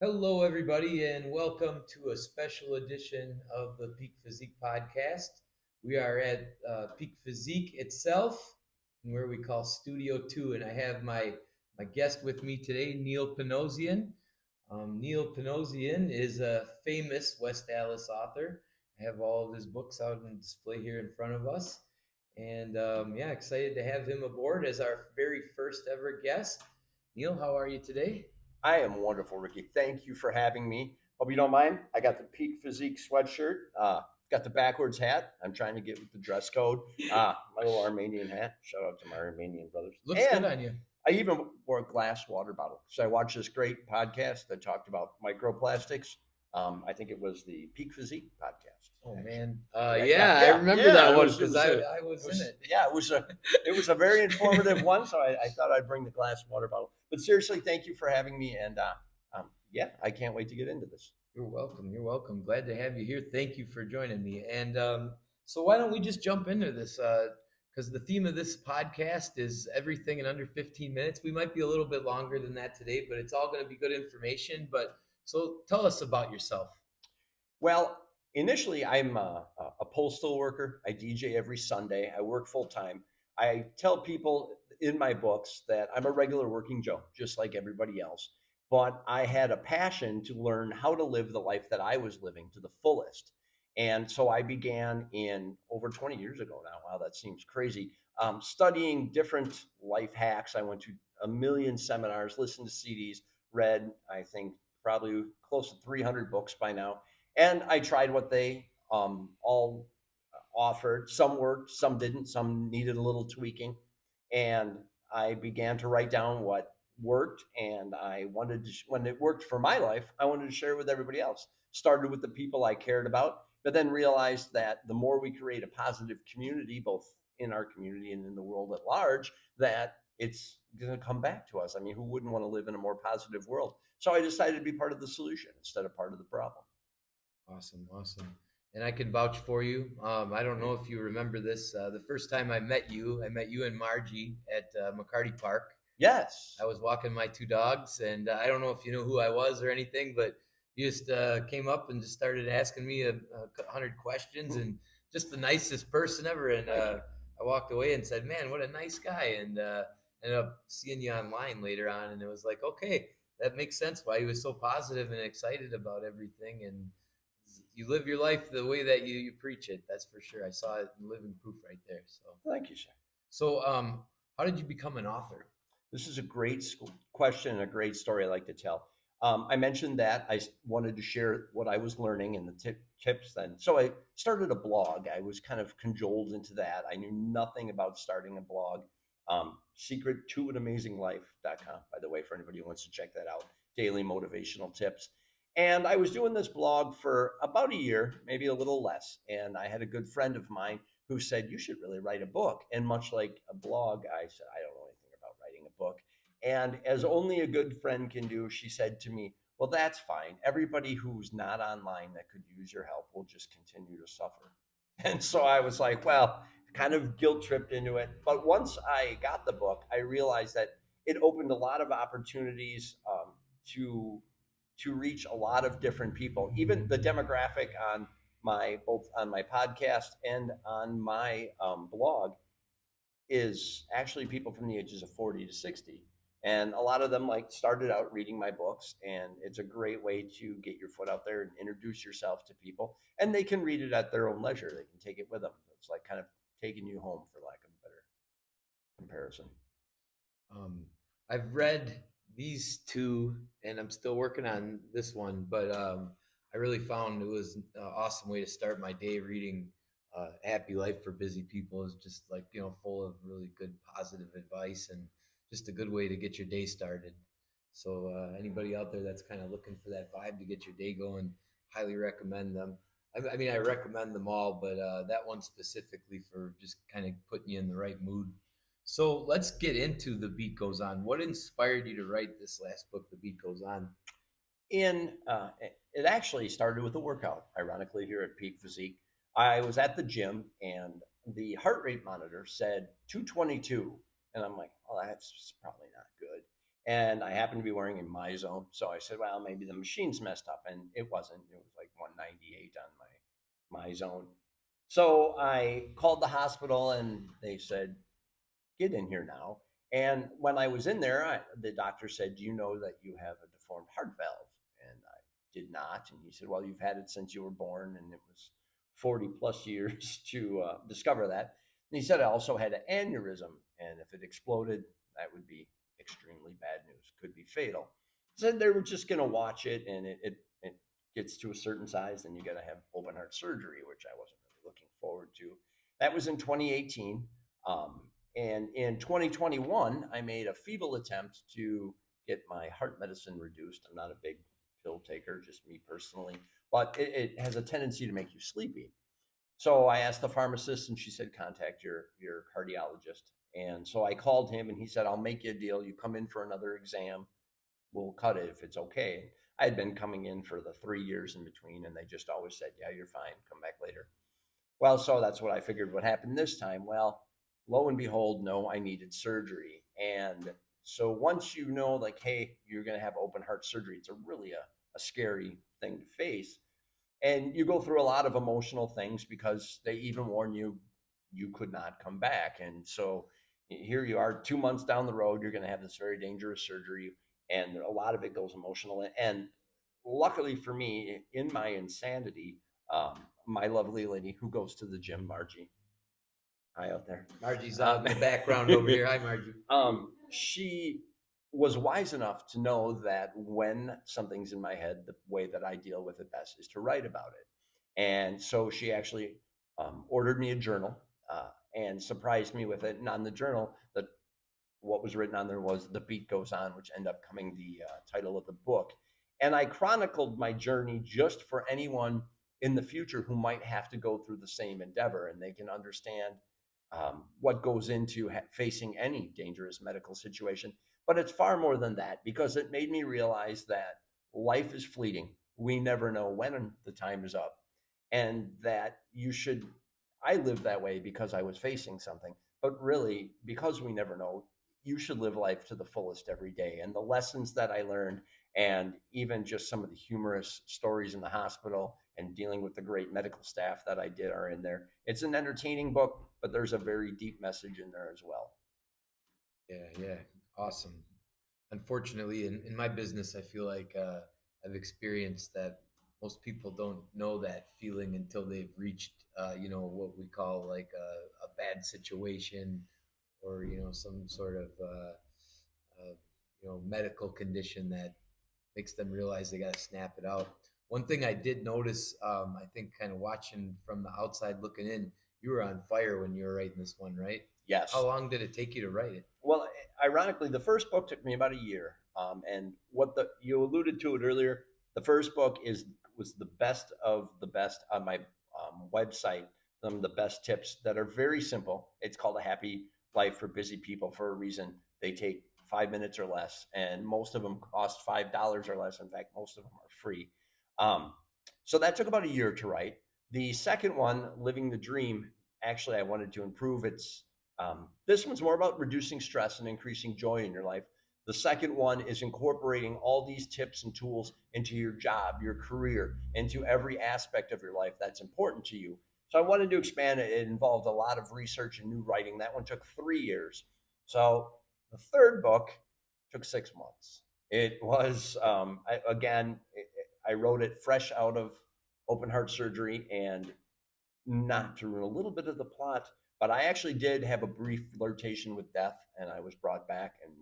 Hello, everybody, and welcome to a special edition of the Peak Physique podcast. We are at Peak Physique itself, where we call Studio 2, and I have my guest with me today, Neil Panosian. Neil Panosian is a famous West Allis author. I have all of his books out on display here in front of us, and yeah, excited to have him aboard as our very first ever guest. Neil, how are you today? I am wonderful, Ricky. Thank you for having me. Hope you don't mind. I got the Peak Physique sweatshirt. Got the backwards hat. I'm trying to get with the dress code. My little Armenian hat. Shout out to my Armenian brothers. Looks good And on you. I even wore a glass water bottle. So I watched this great podcast that talked about microplastics. I think it was the Peak Physique podcast. Oh Actually. man, Yeah, yeah, I yeah, remember yeah. that It one was, it because was I a, I was in it. yeah, it was a very informative one. So I thought I'd bring the glass water bottle. But seriously, thank you for having me. And yeah, I can't wait to get into this. You're welcome. You're welcome. Glad to have you here. Thank you for joining me. And so why don't we just jump into this? Because the theme of this podcast is everything in under 15 minutes. We might be a little bit longer than that today, but it's all going to be good information. But so tell us about yourself. Well, initially, I'm a postal worker. I DJ every Sunday. I work full time. I tell people in my books that I'm a regular working Joe, just like everybody else. But I had a passion to learn how to live the life that I was living to the fullest. And so I began in over 20 years ago now. Wow, that seems crazy. Studying different life hacks. I went to a million seminars, listened to CDs, read, I think, probably close to 300 books by now, and I tried what they all offered. Some worked, some didn't, some needed a little tweaking. And I began to write down what worked. And I wanted to, when it worked for my life, I wanted to share it with everybody else. Started with the people I cared about, but then realized that the more we create a positive community, both in our community and in the world at large, that it's going to come back to us. I mean, who wouldn't want to live in a more positive world? So I decided to be part of the solution instead of part of the problem. Awesome, awesome. And I can vouch for you. I don't know if you remember this. The first time I met you and Margie at McCarty Park. Yes. I was walking my two dogs, and I don't know if you know who I was or anything, but you just came up and just started asking me 100 questions, and just the nicest person ever. And Thank you. I walked away and said, "Man, what a nice guy!" And ended up seeing you online later on, and it was like, okay, that makes sense why he was so positive and excited about everything. And you live your life the way that you preach it. That's for sure. I saw it in living proof right there. Thank you, sir. How did you become an author? This is a great question and a great story I like to tell. I mentioned that I wanted to share what I was learning and the tips then. So I started a blog. I was kind of cajoled into that. I knew nothing about starting a blog. Secret to an amazing life.com, by the way, for anybody who wants to check that out. Daily motivational tips. And I was doing this blog for about a year, maybe a little less. And I had a good friend of mine who said, "You should really write a book." And much like a blog, I said, "I don't know anything about writing a book." And as only a good friend can do, she said to me, "Well, that's fine. Everybody who's not online that could use your help will just continue to suffer." And so I was like, well, kind of guilt tripped into it. But once I got the book, I realized that it opened a lot of opportunities to reach a lot of different people. Even the demographic on my both on my podcast and on my blog is actually people from the ages of 40 to 60, and a lot of them like started out reading my books, and it's a great way to get your foot out there and introduce yourself to people, and they can read it at their own leisure. They can take it with them. It's like kind of taking you home, for lack of a better comparison. Um, I've read these two, and I'm still working on this one, but I really found it was an awesome way to start my day reading Happy Life for Busy People is just like, full of really good positive advice and just a good way to get your day started. So anybody out there that's kind of looking for that vibe to get your day going, highly recommend them. I mean, I recommend them all, but that one specifically for just kind of putting you in the right mood. So let's get into The Beat Goes On. What inspired you to write this last book, The Beat Goes On? In It actually started with a workout, ironically, here at Peak Physique. I was at the gym and the heart rate monitor said 222, and I'm like, oh, that's probably not good. And I happened to be wearing a my zone. So I said, well, maybe the machine's messed up. And it wasn't. It was like 198 on my zone. So I called the hospital and they said, get in here now. And when I was in there, the doctor said, do you know that you have a deformed heart valve? And I did not. And he said, well, you've had it since you were born. And it was 40 plus years to discover that. And he said, I also had an aneurysm. And if it exploded, that would be extremely bad news, could be fatal. Said they were just going to watch it, and it gets to a certain size, then you got to have open heart surgery, which I wasn't really looking forward to. That was in 2018. Um, and in 2021, I made a feeble attempt to get my heart medicine reduced. I'm not a big pill taker, just me personally, but it has a tendency to make you sleepy. So I asked the pharmacist, and she said, contact your cardiologist. And so I called him, and he said, I'll make you a deal. You come in for another exam, we'll cut it if it's okay. I had been coming in for the 3 years in between, and they just always said, yeah, you're fine. Come back later. Well, so that's what I figured would happen this time. Well, lo and behold, no, I needed surgery. And so once you know, like, hey, you're going to have open heart surgery, it's a scary thing to face. And you go through a lot of emotional things because they even warn you you could not come back. And so here you are 2 months down the road, you're going to have this very dangerous surgery, and a lot of it goes emotional. And luckily for me, in my insanity, my lovely lady who goes to the gym, Margie, hi out there. Margie's out in the background over here. Hi, Margie. She was wise enough to know that when something's in my head, the way that I deal with it best is to write about it. And so she actually ordered me a journal and surprised me with it. And on the journal, what was written on there was "The Beat Goes On," which ended up coming the title of the book. And I chronicled my journey just for anyone in the future who might have to go through the same endeavor, and they can understand what goes into facing any dangerous medical situation. But it's far more than that, because it made me realize that life is fleeting. We never know when the time is up, and that you should. I lived that way because I was facing something, but really, because we never know, you should live life to the fullest every day. And the lessons that I learned, and even just some of the humorous stories in the hospital and dealing with the great medical staff that I did, are in there. It's an entertaining book, but there's a very deep message in there as well. Yeah, yeah, awesome. Unfortunately, in my business, I feel like I've experienced that most people don't know that feeling until they've reached, what we call like a bad situation, or some sort of medical condition that makes them realize they got to snap it out. One thing I did notice, I think, kind of watching from the outside looking in, you were on fire when you were writing this one, right? How Yes. long did it take you to write it? Well, ironically, the first book took me about a year. And what the you alluded to it earlier. The first book was the best of the best on my website. Some of the best tips that are very simple. It's called A Happy Life for Busy People for a reason. They take 5 minutes or less, and most of them cost $5 or less. In fact, most of them are free. Um, so that took about a year to write. The second one, Living the Dream, actually, I wanted to improve its this one's more about reducing stress and increasing joy in your life. The second one is incorporating all these tips and tools into your job, your career, into every aspect of your life that's important to you. So I wanted to expand it. It involved a lot of research and new writing. That one took 3 years. So the third book took 6 months. It was, I wrote it fresh out of open heart surgery, and not to ruin a little bit of the plot, but I actually did have a brief flirtation with death, and I was brought back, and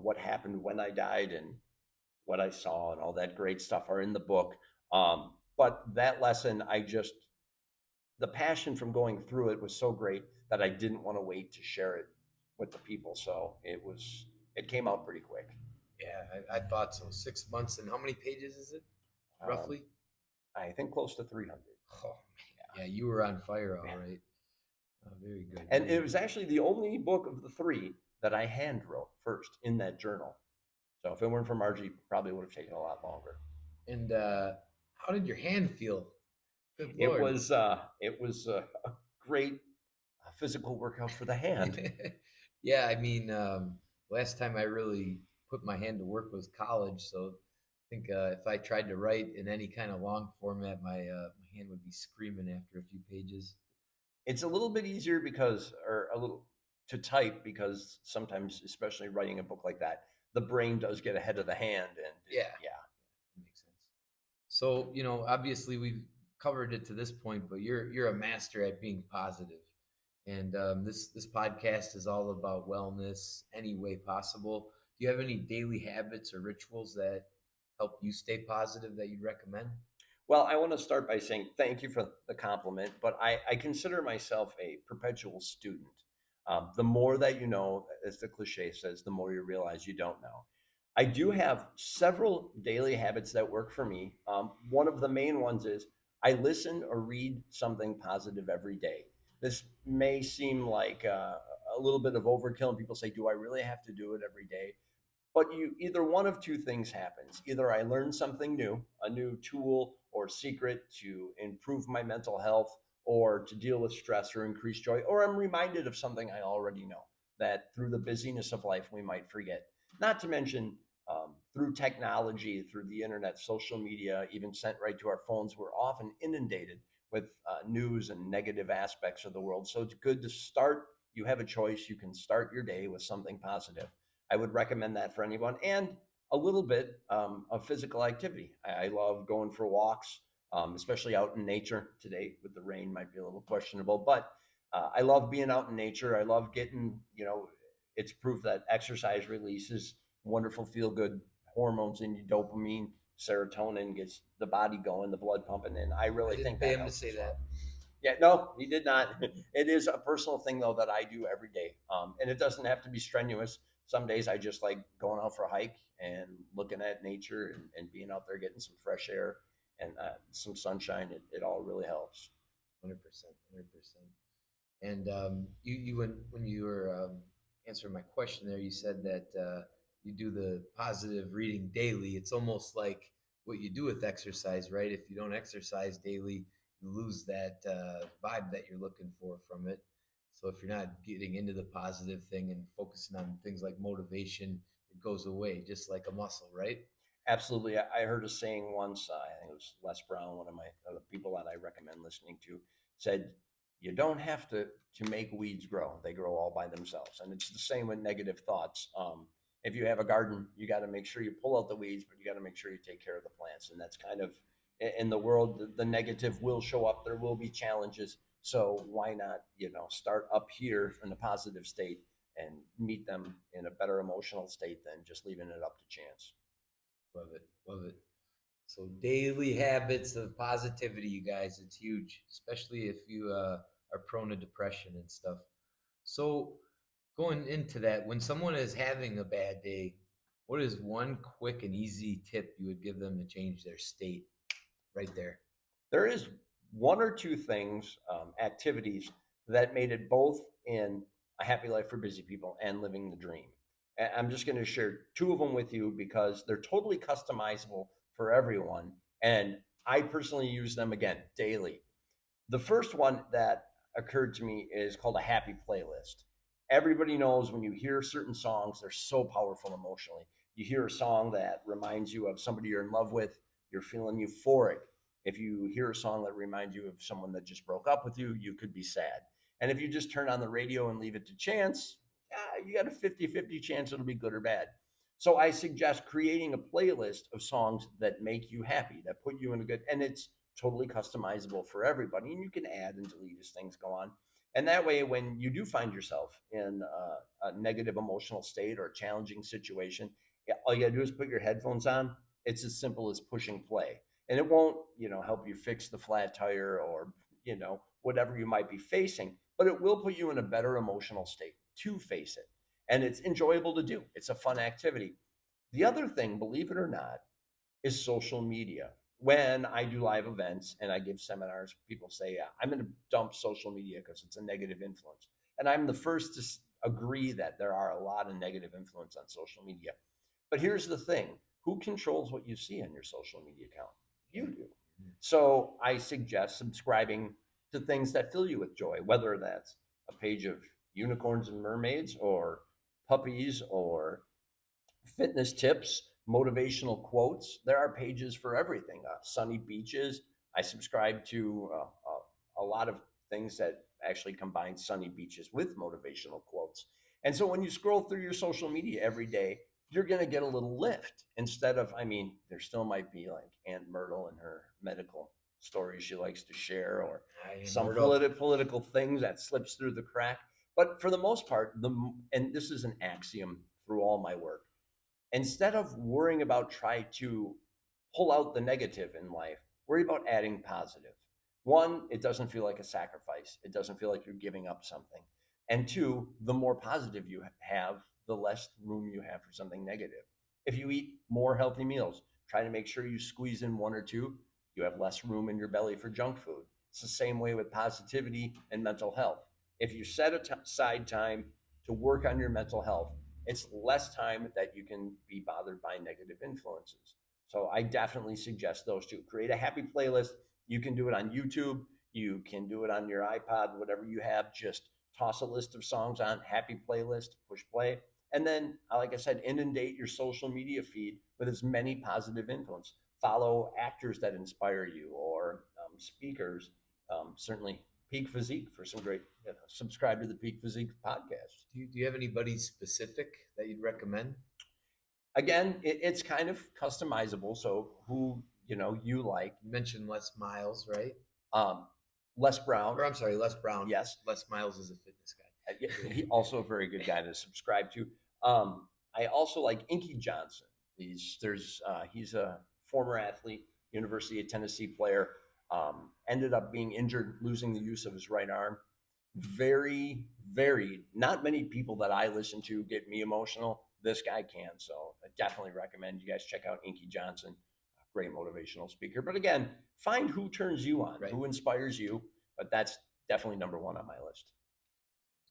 what happened when I died, and what I saw, and all that great stuff are in the book. But that lesson, the passion from going through it was so great that I didn't want to wait to share it with the people. So it came out pretty quick. Yeah, I thought so. 6 months, and how many pages is it, Um, roughly? I think close to 300. Oh, man. Yeah, you were on fire, all right. Very good, And very it good. was actually the only book of the three that I hand wrote first in that journal. So if it weren't for Margie, probably would have taken a lot longer. And how did your hand feel? Good It Lord. was a great physical workout for the hand. Yeah, I mean, last time I really put my hand to work was college. So I think if I tried to write in any kind of long format, my hand would be screaming after a few pages. It's a little bit easier because, or a little to type because sometimes, especially writing a book like that, the brain does get ahead of the hand, and Yeah, yeah. that makes sense. So, obviously we've covered it to this point, but you're a master at being positive. And this podcast is all about wellness any way possible. Do you have any daily habits or rituals that help you stay positive that you'd recommend? Well, I want to start by saying thank you for the compliment, but I consider myself a perpetual student. The more that you know, as the cliche says, the more you realize you don't know. I do have several daily habits that work for me. One of the main ones is I listen or read something positive every day. This may seem like a little bit of overkill, and people say, "Do I really have to do it every day?" But you either one of two things happens. Either I learn something new, a new tool or secret to improve my mental health or to deal with stress or increase joy, or I'm reminded of something I already know that through the busyness of life we might forget. Not to mention through technology, through the internet, social media, even sent right to our phones, we're often inundated with news and negative aspects of the world. So it's good to start. You have a choice. You can start your day with something positive. I would recommend that for anyone, and a little bit of physical activity. I love going for walks, especially out in nature. Today with the rain might be a little questionable, but I love being out in nature. I love getting, it's proof that exercise releases wonderful feel good hormones in you, dopamine, serotonin, gets the body going, the blood pumping, and I I really didn't think pay that him to helps say as well. that. Yeah, no, he did not. It is a personal thing though that I do every day, and it doesn't have to be strenuous. Some days I just like going out for a hike and looking at nature and being out there getting some fresh air and some sunshine. It all really helps. 100%, 100%. And you when you were answering my question there, you said that you do the positive reading daily. It's almost like what you do with exercise, right? If you don't exercise daily, you lose that vibe that you're looking for from it. So if you're not getting into the positive thing and focusing on things like motivation, it goes away, just like a muscle, right? Absolutely. I heard a saying once, I think it was Les Brown, one of my the people that I recommend listening to, said, you don't have to make weeds grow. They grow all by themselves. And it's the same with negative thoughts. If you have a garden, you got to make sure you pull out the weeds, but you got to make sure you take care of the plants. And that's kind of in the world, the negative will show up. There will be challenges. So why not, start up here in a positive state and meet them in a better emotional state than just leaving it up to chance. Love it, love it. So daily habits of positivity, you guys, it's huge, especially if you are prone to depression and stuff. So going into that, when someone is having a bad day, what is one quick and easy tip you would give them to change their state right there? There is one or two things, activities that made it both in A Happy Life for Busy People and Living the Dream. And I'm just going to share two of them with you because they're totally customizable for everyone. And I personally use them again daily. The first one that occurred to me is called a happy playlist. Everybody knows when you hear certain songs, they're so powerful emotionally. You hear a song that reminds you of somebody you're in love with, you're feeling euphoric. If you hear a song that reminds you of someone that just broke up with you, you could be sad. And if you just turn on the radio and leave it to chance, you got a 50-50 chance it'll be good or bad. So I suggest creating a playlist of songs that make you happy, that put you in a good, and it's totally customizable for everybody. And you can add and delete as things go on. And that way, when you do find yourself in a negative emotional state or a challenging situation, all you got to do is put your headphones on. It's as simple as pushing play. And it won't, help you fix the flat tire or, whatever you might be facing, but it will put you in a better emotional state to face it. And it's enjoyable to do. It's a fun activity. The other thing, believe it or not, is social media. When I do live events and I give seminars, people say, yeah, I'm going to dump social media because it's a negative influence. And I'm the first to agree that there are a lot of negative influence on social media. But here's the thing, who controls what you see on your social media account? You do. So I suggest subscribing to things that fill you with joy, whether that's a page of unicorns and mermaids or puppies or fitness tips, motivational quotes. There are pages for everything. Sunny beaches. I subscribe to a lot of things that actually combine sunny beaches with motivational quotes. And so when you scroll through your social media every day, you're going to get a little lift instead of, I mean, there still might be like Aunt Myrtle and her medical stories she likes to share, or some political things that slips through the crack. But for the most part, and this is an axiom through all my work, instead of worrying about try to pull out the negative in life, worry about adding positive. One, it doesn't feel like a sacrifice. It doesn't feel like you're giving up something. And two, the more positive you have, the less room you have for something negative. If you eat more healthy meals, try to make sure you squeeze in one or two, you have less room in your belly for junk food. It's the same way with positivity and mental health. If you set aside time to work on your mental health, it's less time that you can be bothered by negative influences. So I definitely suggest those two. Create a happy playlist. You can do it on YouTube. You can do it on your iPod, whatever you have. Just toss a list of songs on, happy playlist, push play. And then, like I said, inundate your social media feed with as many positive influence. Follow actors that inspire you, or speakers. Certainly Peak Physique for some great, subscribe to the Peak Physique podcast. Do you have anybody specific that you'd recommend? Again, it's kind of customizable. So who you like. You mentioned Les Miles, right? Um, Les Brown. Or I'm sorry, Les Brown. Yes, Les Miles is a fitness guy. He also a very good guy to subscribe to. I also like Inky Johnson. He's a former athlete, University of Tennessee player. Ended up being injured, losing the use of his right arm. Very, very, not many people that I listen to get me emotional. This guy can. So I definitely recommend you guys check out Inky Johnson, a great motivational speaker. But again, find who turns you on, Right. who inspires you. But that's definitely number one on my list.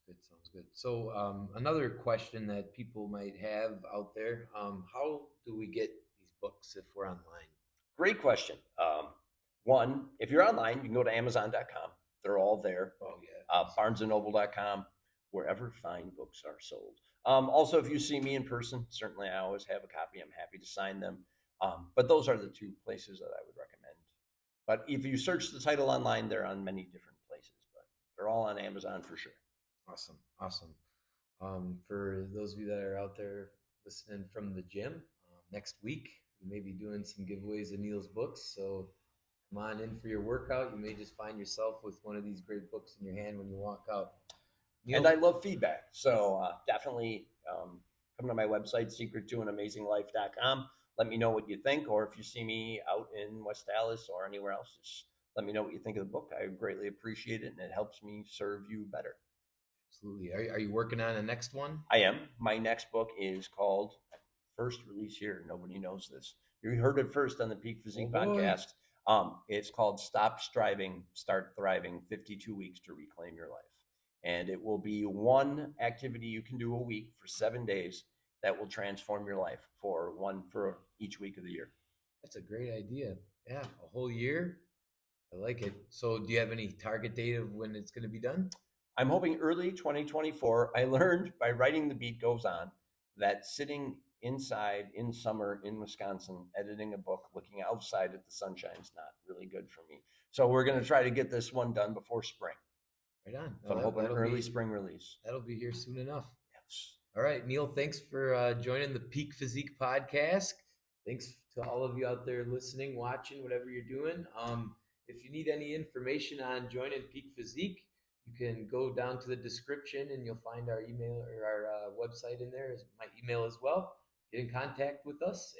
Good, sounds good. So another question that people might have out there: how do we get these books if we're online? Great question. One, if you're online, you can go to Amazon.com. They're all there. Oh yeah. BarnesandNoble.com, wherever fine books are sold. Also, if you see me in person, certainly I always have a copy. I'm happy to sign them. But those are the two places that I would recommend. But if you search the title online, they're on many different places, but they're all on Amazon for sure. Awesome, awesome. For those of you that are out there listening from the gym, next week we may be doing some giveaways of Neil's books. So come on in for your workout. You may just find yourself with one of these great books in your hand when you walk out. Neil, and I love feedback. So definitely come to my website, secrettoanamazinglife.com. Let me know what you think, or if you see me out in West Dallas or anywhere else, just let me know what you think of the book. I greatly appreciate it, and it helps me serve you better. Absolutely. Are you working on a next one? I am. My next book is called, first release here. Nobody knows this. You heard it first on the Peak Physique podcast. It's called Stop Striving, Start Thriving, 52 Weeks to Reclaim Your Life. And it will be one activity you can do a week for 7 days that will transform your life for each week of the year. That's a great idea. Yeah, a whole year. I like it. So do you have any target date of when it's going to be done? I'm hoping early 2024. I learned by writing The Beat Goes On that sitting inside in summer in Wisconsin, editing a book, looking outside at the sunshine is not really good for me. So we're going to try to get this one done before spring. Right on. So I'm hoping early spring release. That'll be here soon enough. Yes. All right, Neil, thanks for joining the Peak Physique podcast. Thanks to all of you out there listening, watching, whatever you're doing. If you need any information on joining Peak Physique, you can go down to the description and you'll find our email or our website in there. Is my email as well. Get in contact with us.